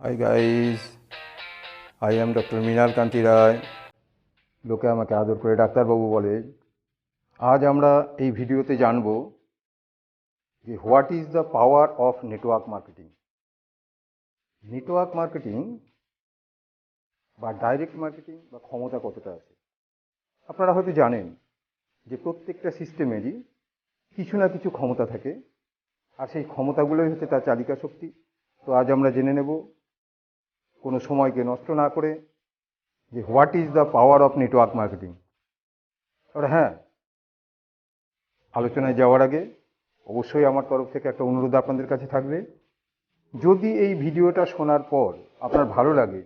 High guys, I am doctor Mrinal Kanti Roy. লোকে আমাকে আদর করে ডাক্তারবাবু বলে। আজ আমরা এই ভিডিওতে জানব যে what is the power of network marketing. Network marketing বা ডাইরেক্ট মার্কেটিং বা ক্ষমতা কতটা আছে। আপনারা হয়তো জানেন যে প্রত্যেকটা সিস্টেমেরই কিছু না কিছু ক্ষমতা থাকে, আর সেই ক্ষমতাগুলোই হচ্ছে তার চালিকা শক্তি। তো আজ আমরা জেনে নেব, কোনো সময়কে নষ্ট না করে, যে what is the power of network marketing. আর হ্যাঁ, আলোচনায় যাওয়ার আগে অবশ্যই আমার তরফ থেকে একটা অনুরোধ আপনাদের কাছে থাকবে। যদি এই ভিডিওটা শোনার পর আপনার ভালো লাগে,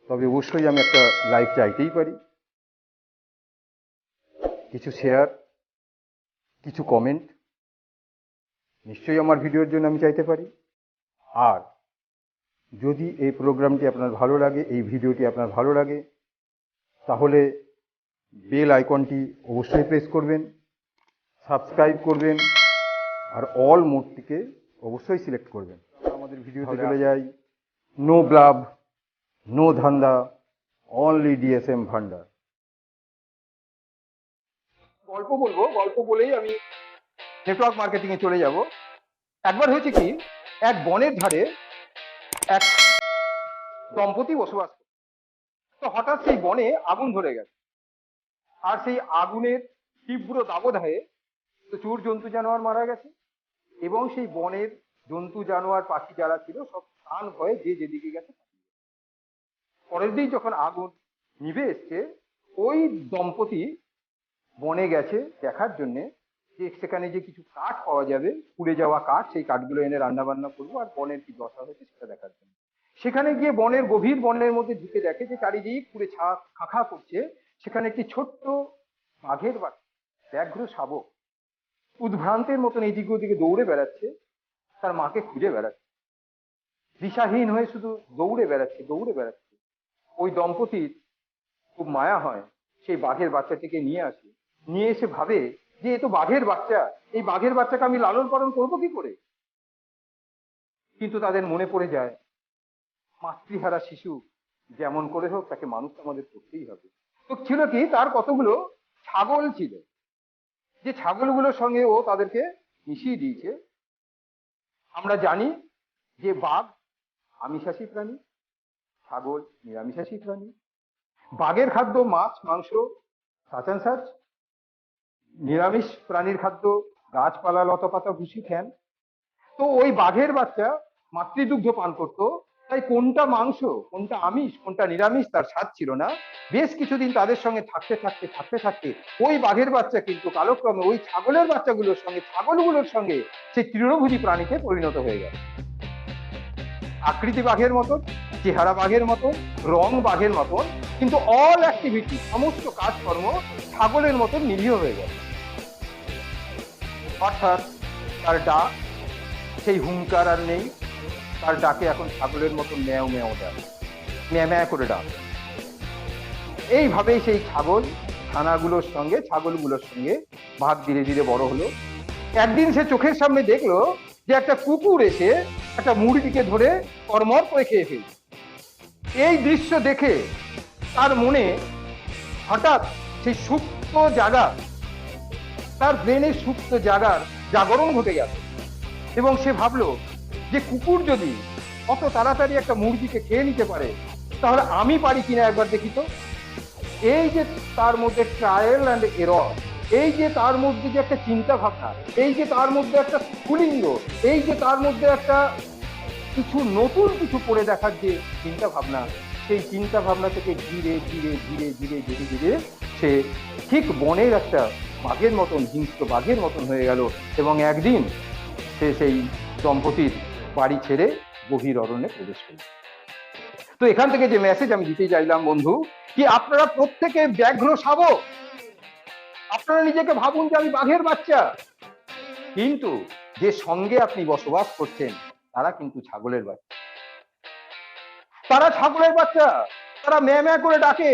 তবে অবশ্যই আমি একটা লাইক চাইতেই পারি, কিছু শেয়ার, কিছু কমেন্ট নিশ্চয়ই আমার ভিডিওর জন্য আমি চাইতে পারি। আর যদি এই প্রোগ্রামটি আপনার ভালো লাগে, এই ভিডিওটি আপনার ভালো লাগে, তাহলে বেল আইকনটি অবশ্যই প্রেস করবেন, সাবস্ক্রাইব করবেন, আর অল মোডটিকে অবশ্যই সিলেক্ট করবেন। আমাদের ভিডিওতে চলে যাই। নো ব্লাব, নো ধান্দা, অনলি ডিএসএম ভান্ডার। গল্প বলবো, গল্প বলেই আমি নেটওয়ার্ক মার্কেটিং এ চলে যাব। একবার হয়েছে কি, এক বনের ধারে এক দম্পতি বসবাস করত। তো হঠাৎ সেই বনে আগুন ধরে গেছে, আর সেই আগুনের তীব্র দাবদাহে প্রচুর জন্তু জানোয়ার মারা গেছে, এবং সেই বনের জন্তু জানোয়ার পাখি যারা ছিল সব প্রাণ ভয়ে যে যেদিকে গেছে। পরের দিন যখন আগুন নিভে এসছে, ওই দম্পতি বনে গেছে দেখার জন্য যে সেখানে যে কিছু কাঠ পাওয়া যাবে, পুড়ে যাওয়া কাঠ, সেই কাঠগুলো এনে রান্না বান্না করবো, আর বনের কি দশা হয়েছে সেটা দেখার জন্য। সেখানে গিয়ে বনের গভীর বনের মধ্যে ঢুকে দেখে যে চারিদিক পুড়ে খাঁ করছে। সেখানে একটি ছোট্ট বাঘের বাচ্চা, ব্যাঘ্র শাবক, উদ্ভ্রান্তের মতন এইদিকে ওদিকে দৌড়ে বেড়াচ্ছে, তার মাকে খুঁজে বেড়াচ্ছে, দিশাহীন হয়ে শুধু দৌড়ে বেড়াচ্ছে দৌড়ে বেড়াচ্ছে। ওই দম্পতির খুব মায়া হয়, সেই বাঘের বাচ্চাটিকে নিয়ে আসে। নিয়ে এসে ভাবে যে এ তো বাঘের বাচ্চা, এই বাঘের বাচ্চাকে আমি লালন পালন করবো কি করে। কিন্তু তাদের মনে পড়ে যায়, মাতৃহারা শিশু যেমন করে হোক তাকে মানুষ আমাদের করতেই হবে। তো ছিল কি, তার কতগুলো ছাগল ছিল, যে ছাগলগুলোর সঙ্গে ও তাদেরকে মিশিয়ে দিয়েছে। আমরা জানি যে বাঘ আমিষাশী প্রাণী, ছাগল নিরামিষাশী প্রাণী। বাঘের খাদ্য মাছ মাংস সাচান সাচ, নিরামিষ প্রাণীর খাদ্য গাছপালা লতাপাতা ভুসি ফ্যান। তো ওই বাঘের বাচ্চা মাতৃদুগ্ধ পান করতো, তাই কোনটা মাংস কোনটা আমিষ কোনটা নিরামিষ তার স্বাদ ছিল না। বেশ কিছুদিন তাদের সঙ্গে থাকতে থাকতে থাকতে থাকতে ওই বাঘের বাচ্চা কিন্তু কালক্রমে ওই ছাগলের বাচ্চাগুলোর সঙ্গে ছাগলগুলোর সঙ্গে সেই তৃণভোজী প্রাণীতে পরিণত হয়ে গেল। আকৃতি বাঘের মতন, চেহারা বাঘের মতন, রং বাঘের মতন, কিন্তু অল অ্যাক্টিভিটি, সমস্ত কাজকর্ম ছাগলের মতন নিরীহ হয়ে গেল। অর্থাৎ তার ডাক, সেই হুঙ্কার আর নেই, তার ডাকে এখন ছাগলের মতন ম্যাও ম্যাও ডাক, ম্যা ম্যা করে ডাক। এইভাবেই সেই ছাগলগুলোর সঙ্গে ভাগ ধীরে ধীরে বড় হলো। একদিন সে চোখের সামনে দেখলো যে একটা কুকুর এসে একটা মুরগিকে ধরে কড়মড় করে খেয়ে ফেলছে। এই দৃশ্য দেখে তার মনে হঠাৎ সেই সুপ্ত জায়গা, তার ব্রেনের সুপ্ত জায়গার জাগরণ ঘটে গেল, এবং সে ভাবলো যে কুকুর যদি অত তাড়াতাড়ি একটা মুরগিকে খেয়ে নিতে পারে, তাহলে আমি পারি কিনা একবার দেখি তো। এই যে তার মধ্যে ট্রায়াল অ্যান্ড এরর, এই যে তার মধ্যে যে একটা চিন্তা ভাবনা, এই যে তার মধ্যে একটা স্ফুলিঙ্গ, এই যে তার মধ্যে একটা কিছু নতুন কিছু করে দেখার যে চিন্তা ভাবনা, সেই চিন্তা ভাবনা থেকে ধীরে ধীরে ধীরে ধীরে ধীরে ধীরে সে ঠিক বনের একটা বাঘের মতন, হিংস্র বাঘের মতন হয়ে গেল। এবং একদিন সে সেই দম্পতির বাড়ি ছেড়ে গভীর অরণ্যে প্রবেশ করল। তো এখান থেকে যে মেসেজ আমি দিতে চাইলাম বন্ধু, কি আপনারা প্রত্যেকে ব্যাঘ্র শাবক। আপনারা নিজেকে ভাবুন যে আমি বাঘের বাচ্চা, কিন্তু যে সঙ্গে আপনি বসবাস করছেন তারা কিন্তু ছাগলের বাচ্চা। তারা ছাগলের বাচ্চা, তারা ম্যা ম্যা করে ডাকে,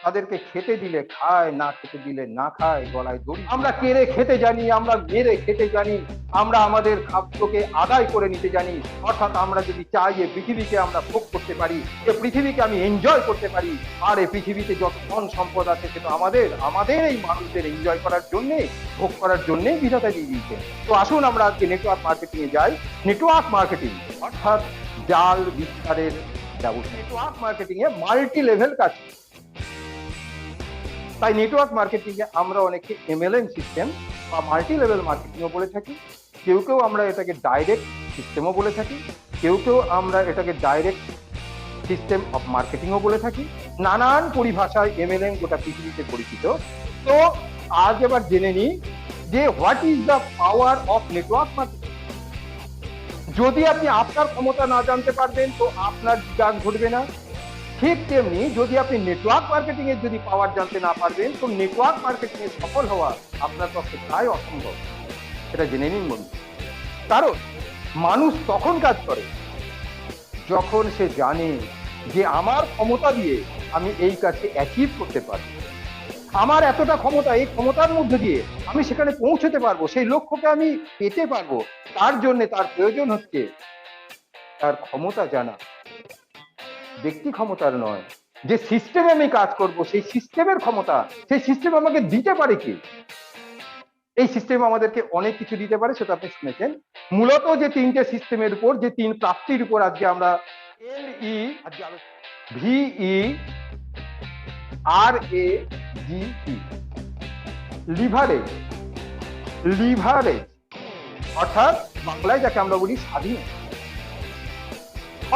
তাদেরকে খেতে দিলে খায়, না খেতে দিলে না খায়, গলায় দড়ি। আমরা কেড়ে খেতে জানি, আমরা মেরে খেতে জানি, আমরা আমাদের খাদ্যকে আদায় করে নিতে জানি। অর্থাৎ আমরা যদি চাই যে পৃথিবীকে আমরা ভোগ করতে পারি, যে পৃথিবীকে আমি এনজয় করতে পারি, আর এই পৃথিবীতে যত ধন সম্পদ আছে সেটা আমাদের এই মানুষদের এনজয় করার জন্যে, ভোগ করার জন্যেই বিধাতা দিয়ে দিয়েছে। তো আসুন আমরা আজকে নেটওয়ার্ক মার্কেটিং এ যাই। নেটওয়ার্ক মার্কেটিং অর্থাৎ জাল বিস্তারের ব্যবস্থা। নেটওয়ার্ক মার্কেটিং এ মাল্টি লেভেল কাজ। তাই নেটওয়ার্ক মার্কেটিং এ আমরা অনেকে এমএলএম সিস্টেম বা মাল্টি লেভেল মার্কেটিংও বলে থাকি। কেউ কেউ আমরা এটাকে ডাইরেক্ট সিস্টেমও বলে থাকি, কেউ কেউ আমরা এটাকে ডাইরেক্ট সিস্টেম অফ মার্কেটিংও বলে থাকি। নানান পরিভাষায় এমএলএম গোটা পৃথিবীতে পরিচিত। তো আজ এবার জেনে নিই যে what is the power of network marketing. যদি আপনি আপনার ক্ষমতা না জানতে পারবেন তো আপনার বিকাশ ঘটবে না। ঠিক তেমনি যদি আপনি নেটওয়ার্ক মার্কেটিং এর যদি পাওয়ার জানতে না পারবেন তো নেটওয়ার্ক মার্কেটিং এ সফল হওয়া আপনার পক্ষে প্রায় অসম্ভব। এটা জেনে নিন বন্ধু। কারণ মানুষ তখন কাজ করে যখন সে জানে যে আমার ক্ষমতা দিয়ে আমি এই কাজকে অ্যাচিভ করতে পারি, আমার এতটা ক্ষমতা, এই ক্ষমতার মধ্যে দিয়ে আমি সেখানে পৌঁছতে পারবো, সেই লক্ষ্যকে আমি পেতে পারবো। তার জন্য তার প্রয়োজন হচ্ছে তার ক্ষমতা জানা, ব্যক্তি ক্ষমতার নয়। যে সিস্টেমে আমি কাজ করব সেই সিস্টেমের ক্ষমতা, সেই সিস্টেম আমাকে দিতে পারে কি? এই সিস্টেম আমাদেরকে অনেক কিছু দিতে পারে, সেটা আপনি শুনেছেন। মূলত যে তিনটে সিস্টেমের উপর, যে তিন প্রাপ্তির উপর আজকে আমরা ভিই আর এ জি ই লিভারেজ। লিভারেজ অর্থাৎ বাংলায় যাকে আমরা বলি স্বাধীন।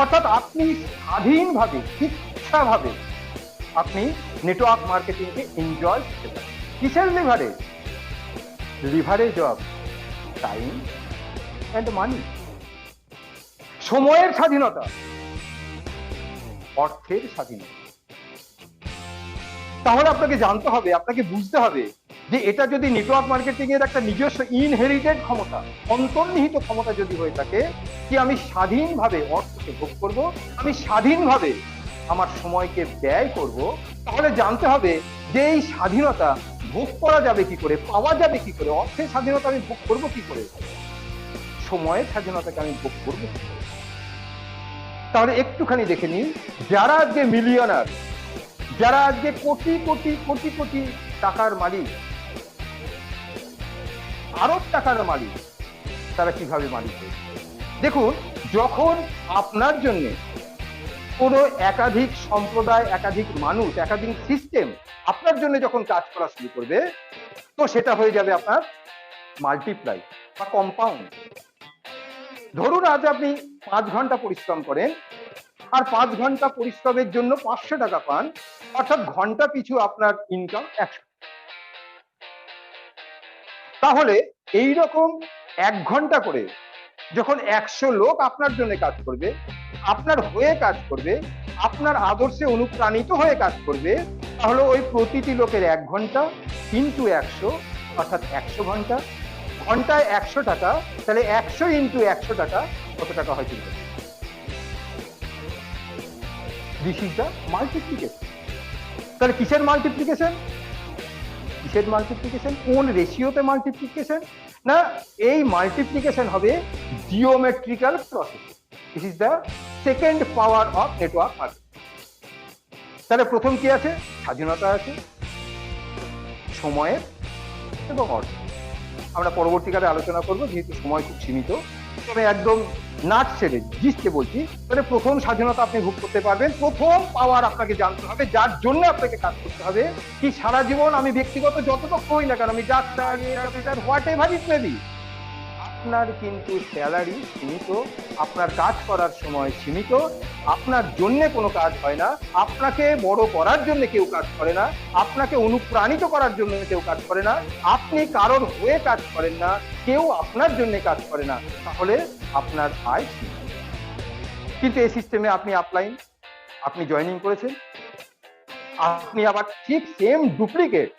অর্থাৎ আপনি স্বাধীনভাবে, ইচ্ছাভাবে আপনি নেটওয়ার্ক মার্কেটিংকে এনজয় করতে পারেন। কিসের leverage? Leverage of time and money. সময়ের স্বাধীনতা, অর্থের স্বাধীনতা। তাহলে আপনাকে জানতে হবে, আপনাকে বুঝতে হবে যে এটা যদি নেটওয়ার্ক মার্কেটিং এর একটা নিজস্ব ইনহেরিটেড ক্ষমতা, অন্তর্নিহিত ক্ষমতা যদি হয়ে থাকে কি আমি স্বাধীনভাবে অর্থকে ভোগ করব, আমি স্বাধীনভাবে আমার সময়কে ব্যয় করব, তাহলে জানতে হবে যে এই স্বাধীনতা ভোগ করা যাবে কি করে, পাওয়া যাবে কি করে, অর্থের স্বাধীনতা আমি ভোগ করব কি করে, সময়ের স্বাধীনতাকে আমি ভোগ করবো কি করে। তাহলে একটুখানি দেখে নিন, যারা আজকে মিলিয়নার, যারা আজকে কোটি কোটি কোটি কোটি টাকার মালিক, আরব টাকার মালিক, তারা কিভাবে মালিক হয়েছে। দেখুন, যখন আপনার জন্য কোনো একাধিক সম্প্রদায়, একাধিক মানুষ, একাধিক সিস্টেম আপনার জন্য যখন কাজ করা শুরু করবে তো সেটা হয়ে যাবে আপনার মাল্টিপ্লাই বা কম্পাউন্ড। ধরুন আজ আপনি 5 ঘন্টা পরিশ্রম করেন আর 5 ঘন্টা পরিশ্রমের জন্য 500 টাকা পান, অর্থাৎ ঘন্টা পিছু আপনার ইনকাম 100। তাহলে এই রকম 1 ঘন্টা করে যখন 100 লোক আপনার জন্য কাজ করবে, আপনার হয়ে কাজ করবে, আপনার আদর্শে অনুপ্রাণিত হয়ে কাজ করবে, তাহলে ওই প্রতিটি লোকের 1 ঘন্টা ইন্টু 100 অর্থাৎ 100 ঘন্টা, ঘন্টায় 100 টাকা, তাহলে 100 ইন্টু 100 টাকা কত টাকা হয় চিন্তা। This is the multiplication. তাহলে কিসের মাল্টিপ্লিকেশন? কিসের মাল্টিপ্লিকেশন? কোন রেশিওতে মাল্টিপ্লিকেশন? না, এই মাল্টিপ্লিকেশন হবে geometrical process. This is the second power of network marketing. তাহলে প্রথম কি আছে? স্বাধীনতা আছে, সময়ের এবং অর্থ। আমরা পরবর্তীকালে আলোচনা করব, যেহেতু সময় খুব সীমিত। তবে একদম নাট ছেড়ে জিসতে বলছি, তাহলে প্রথম স্বাধীনতা আপনি ভোগ করতে পারবেন। প্রথম পাওয়ার আপনাকে জানতে হবে, যার জন্য আপনাকে কাজ করতে হবে। কি সারা জীবন আমি ব্যক্তিগত যতটুকু হই না কেন, আমি doctor, what ever it may be, আপনার কিন্তু স্যালারি সীমিত, আপনার কাজ করার সময় সীমিত, আপনার জন্য কোনো কাজ হয় না, আপনাকে বড় করার জন্য কেউ কাজ করে না, আপনাকে অনুপ্রাণিত করার জন্য কেউ কাজ করে না, আপনি কারোর হয়ে কাজ করেন না, কেউ আপনার জন্য কাজ করে না, তাহলে আপনার আয় সীমিত। কিন্তু এই সিস্টেমে আপনি আপলাইন, আপনি জয়েনিং করেছেন, আপনি আবার ঠিক সেম ডুপ্লিকেট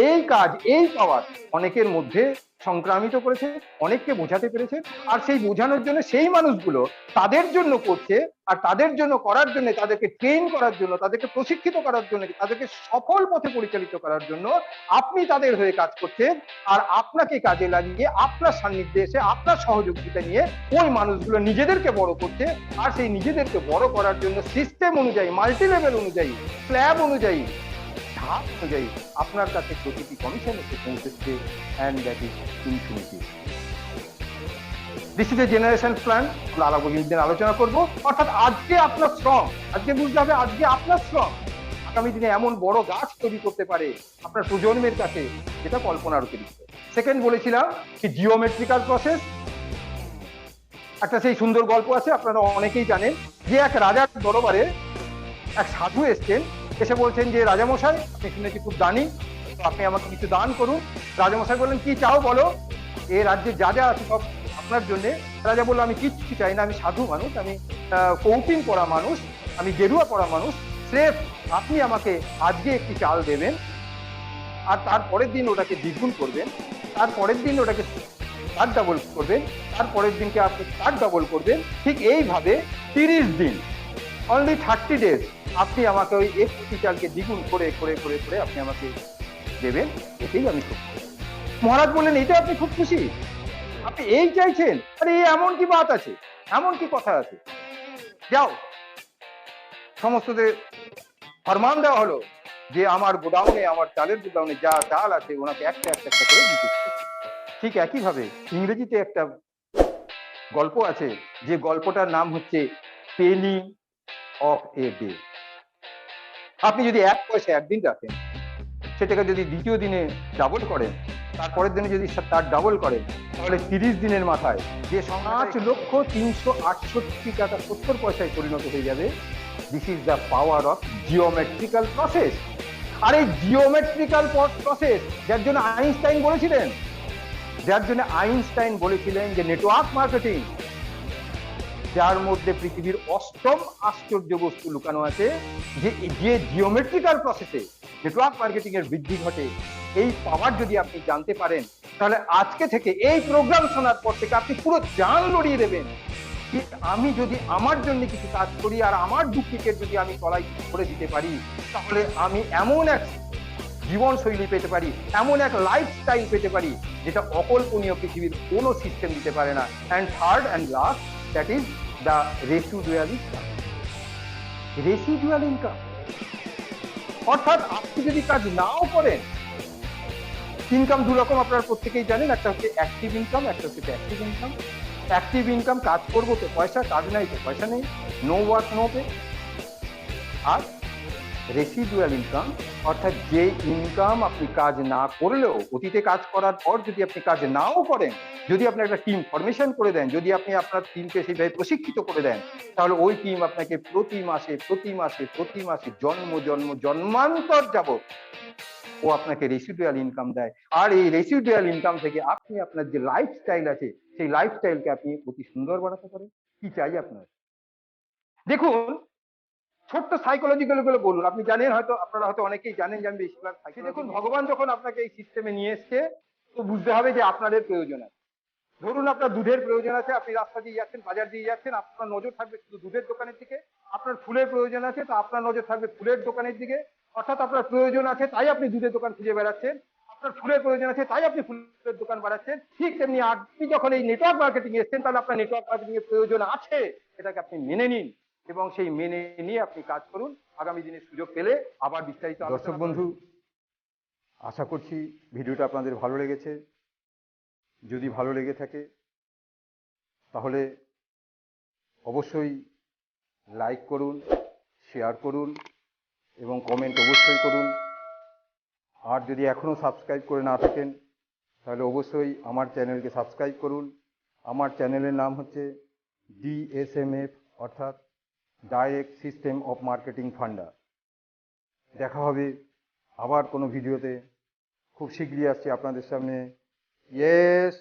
এই কাজ, এই পাওয়ার অনেকের মধ্যে সংক্রামিত করেছে, অনেককে বোঝাতে পেরেছে। আর সেই বোঝানোর জন্য সেই মানুষগুলো তাদের জন্য করছে, আর তাদের জন্য করার জন্য, তাদেরকে ট্রেন করার জন্য, তাদেরকে প্রশিক্ষিত করার জন্য, তাদেরকে সফল পথে পরিচালিত করার জন্য আপনি তাদের হয়ে কাজ করছেন। আর আপনাকে কাজে লাগিয়ে, আপনার সান্নিধ্যে এসে, আপনার সহযোগিতা নিয়ে ওই মানুষগুলো নিজেদেরকে বড় করছে। আর সেই নিজেদেরকে বড় করার জন্য সিস্টেম অনুযায়ী, মাল্টি লেভেল অনুযায়ী, স্ল্যাব অনুযায়ী, ধাপ অনুযায়ী আপনার কাছে প্রতিটি কমিশন এসে পৌঁছেছে। And that is infinity. This is a generation plan. আমরা আগামী দিন আলোচনা করব। অর্থাৎ আজকে আপনার শ্রম, আজকে বুঝতে হবে আজকে আপনার শ্রম আগামী দিনে এমন বড় গাছ তৈরি করতে পারে আপনার প্রজন্মের কাছে, যেটা কল্পনার অতিরিক্ত। সেকেন্ড বলেছিলাম যে জিওমেট্রিক্যাল প্রসেস। একটা সেই সুন্দর গল্প আছে, আপনারা অনেকেই জানেন, যে এক রাজার দরবারে এক সাধু এসছেন, এসে বলছেন যে রাজামশাই, আপনি শুনেছি খুব দানি, তো আপনি আমাকে কিছু দান করুন। রাজামশাই বললেন কি চাও বলো, এ রাজ্যে যা যা আছে সব আপনার জন্য। রাজা বললো আমি কিচ্ছু চাই না, আমি সাধু মানুষ, আমি কৌপিন পড়া মানুষ, আমি গেরুয়া পড়া মানুষ, স্রেফ আপনি আমাকে আজকে একটি চাল দেবেন, আর তারপরের দিন ওটাকে দ্বিগুণ করবেন, তারপরের দিন ওটাকে তার ডাবল করবেন, তারপরের দিনকে আপনি তার ডাবল করবেন। ঠিক এইভাবে 30 দিন, অনলি 30 ডেজ আপনি আমাকে ওই একটি চালকে দ্বিগুণ করে করে করে করে আপনি আমাকে দেবেন, এটাই আমি খুব খুশি। মহারাজ বললেন এটা আপনি খুব খুশি, আপনি এই চাইছেন? আরে এমন কি বাত আছে, এমন কি কথা আছে? যাও, সমস্তদের ফরমান দেওয়া হলো যে আমার গোডাউনে, আমার চালের গোডাউনে যা চাল আছে ওনাকে একটা একটা একটা করে দিতে। ঠিক একইভাবে ইংরেজিতে একটা গল্প আছে, যে গল্পটার নাম হচ্ছে পেনি অফ এ ডে। আপনি যদি 1 পয়সা একদিন রাখেন, সেটাকে যদি দ্বিতীয় দিনে ডাবল করেন, তারপরের দিনে যদি তার ডাবল করেন, তাহলে 30 দিনের মাথায় যে 5,368 টাকা 70 পয়সায় পরিণত হয়ে যাবে। This is the power of geometrical process. আর এই জিওমেট্রিক্যাল প্রসেস যার জন্য আইনস্টাইন বলেছিলেন যে নেটওয়ার্ক মার্কেটিং, যার মধ্যে পৃথিবীর 8ম আশ্চর্য বস্তু লুকানো আছে, যে জিওমেট্রিক্যাল প্রসেসে নেটওয়ার্ক মার্কেটিং এর বৃদ্ধি ঘটে। এই পাওয়ার যদি আপনি জানতে পারেন, তাহলে আজকে থেকে এই প্রোগ্রাম শোনার পর থেকে আপনি পুরো জান লড়িয়ে দেবেন যে আমি যদি আমার জন্য কিছু কাজ করি আর আমার ডুপ্লিকেট যদি আমি তলায় করে দিতে পারি, তাহলে আমি এমন এক জীবনশৈলী পেতে পারি, এমন এক লাইফস্টাইল পেতে পারি যেটা অকল্পনীয়, পৃথিবীর কোনো সিস্টেম দিতে পারে না। And third and last, that is the residual income. Residual income অর্থাৎ আপনি যদি কাজ নাও করেন, ইনকাম 2 রকম আপনারা প্রত্যেকেই জানেন, একটা হচ্ছে অ্যাক্টিভ ইনকাম, একটা হচ্ছে প্যাসিভ ইনকাম। অ্যাক্টিভ ইনকাম, কাজ করবো তো পয়সা, কাজ নাই তো পয়সা নেই, নো ওয়ার্ক নো পে। আর রেসিডুয়াল ইনকাম অর্থাৎ যে ইনকাম আপনি কাজ না করলেও, অতীতে কাজ করার পর যদি আপনি কাজ নাও করেন, যদি আপনি একটা টিম ফরমেশন করে দেন, যদি আপনি আপনার টিমকে সেইভাবে প্রশিক্ষিত করে দেন, তাহলে ওই টিম আপনাকে প্রতি মাসে প্রতি মাসে প্রতি মাসে জন্মান্তর যাবত ও আপনাকে রেসিডুয়াল ইনকাম দেয়। আর এই রেসিডুয়াল ইনকাম থেকে আপনি আপনার যে লাইফস্টাইল আছে, সেই লাইফস্টাইলকে আপনি অতি সুন্দর বানাতে পারেন। কি চাই আপনার? দেখুন, ছোট্ট সাইকোলজিক্যাল গুলো বলুন। আপনি জানেন, হয়তো আপনারা হয়তো অনেকেই জানেন যে আমি বেশিরভাগ দেখুন, ভগবান যখন আপনাকে এই সিস্টেমে নিয়ে এসছে, তো বুঝতে হবে যে আপনাদের প্রয়োজন আছে। ধরুন আপনার দুধের প্রয়োজন আছে, আপনি রাস্তা দিয়ে যাচ্ছেন, বাজার দিয়ে যাচ্ছেন, আপনার নজর থাকবে শুধু দুধের দোকানের দিকে। আপনার ফুলের প্রয়োজন আছে, তো আপনার নজর থাকবে ফুলের দোকানের দিকে। অর্থাৎ আপনার প্রয়োজন আছে তাই আপনি দুধের দোকান খুঁজে বেড়াচ্ছেন, আপনার ফুলের প্রয়োজন আছে তাই আপনি ফুলের দোকান বাড়াচ্ছেন। ঠিক তেমনি আপনি যখন এই নেটওয়ার্ক মার্কেটিং এসছেন, তাহলে আপনার নেটওয়ার্ক মার্কেটিং এর প্রয়োজন আছে, এটাকে আপনি মেনে নিন এবং সেই মেনে নিয়ে আপনি কাজ করুন। আগামী দিনে সুযোগ পেলে আবার বিস্তারিত। দর্শক বন্ধু, আশা করছি ভিডিওটা আপনাদের ভালো লেগেছে। যদি ভালো লেগে থাকে তাহলে অবশ্যই লাইক করুন, শেয়ার করুন এবং কমেন্ট অবশ্যই করুন। আর যদি এখনো সাবস্ক্রাইব করে না থাকেন, তাহলে অবশ্যই আমার চ্যানেলকে সাবস্ক্রাইব করুন। আমার চ্যানেলের নাম হচ্ছে DSMF, অর্থাৎ ডাইরেক্ট সিস্টেম অফ মার্কেটিং ফান্ডা। দেখা হবে আবার কোনো ভিডিওতে। খুব শীঘ্রই আসছি আপনাদের সামনে। ইয়েস।